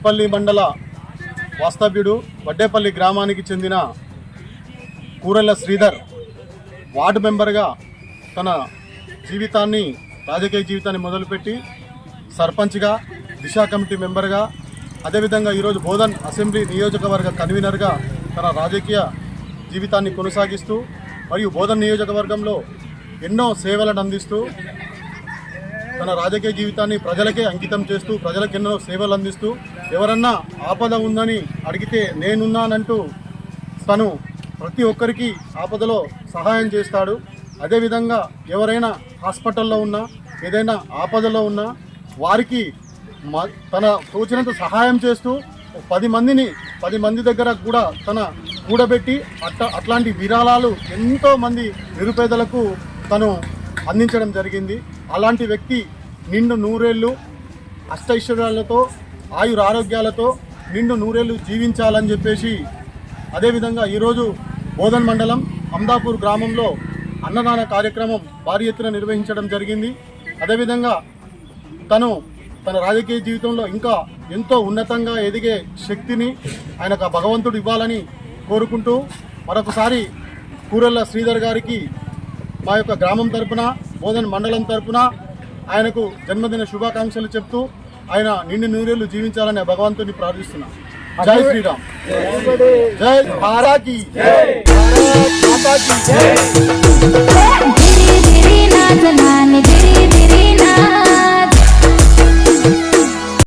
రేపల్లి మండల వాస్తవ్యుడు వడ్డేపల్లి గ్రామానికి చెందిన కూరెళ్ల శ్రీధర్ వార్డు మెంబర్గా తన రాజకీయ జీవితాన్ని మొదలుపెట్టి సర్పంచ్గా, దిశా కమిటీ మెంబర్గా, అదేవిధంగా ఈరోజు బోధన్ అసెంబ్లీ నియోజకవర్గ కన్వీనర్గా తన రాజకీయ జీవితాన్ని కొనసాగిస్తూ మరియు బోధన్ నియోజకవర్గంలో ఎన్నో సేవలను అందిస్తూ తన రాజకీయ జీవితాన్ని ప్రజలకే అంకితం చేస్తూ ప్రజలకు ఎన్నో సేవలు అందిస్తూ ఎవరన్నా ఆపద ఉందని అడిగితే నేనున్నానంటూ తను ప్రతి ఒక్కరికి ఆపదలో సహాయం చేస్తాడు. అదేవిధంగా ఎవరైనా హాస్పిటల్లో ఉన్నా, ఏదైనా ఆపదలో ఉన్నా వారికి తన తోచినంత సహాయం చేస్తూ 10 మంది దగ్గర కూడా తన కూడబెట్టి అట్లాంటి విరాళాలు ఎంతోమంది నిరుపేదలకు తను అందించడం జరిగింది. అలాంటి వ్యక్తి నిండు నూరేళ్ళు అష్టైశ్వర్యాలతో ఆయురారోగ్యాలతో నిండు నూరేళ్ళు జీవించాలని చెప్పేసి అదేవిధంగా ఈరోజు బోధన్ మండలం అమ్దాపూర్ గ్రామంలో అన్నదాన కార్యక్రమం భారీ ఎత్తున నిర్వహించడం జరిగింది. అదేవిధంగా తన రాజకీయ జీవితంలో ఇంకా ఎంతో ఉన్నతంగా ఎదిగే శక్తిని ఆయనకు భగవంతుడు ఇవ్వాలని కోరుకుంటూ మరొకసారి కూరెళ్ల శ్రీధర్ గారికి మా యొక్క గ్రామం తరపున, బోధన్ మండలం తరపున ఆయనకు జన్మదిన శుభాకాంక్షలు చెప్తూ ఆయన నిండు నూరేళ్లు జీవించాలని భగవంతుని ప్రార్థిస్తున్నాం. జై శ్రీరామ్, జై భారత్ కీ జై.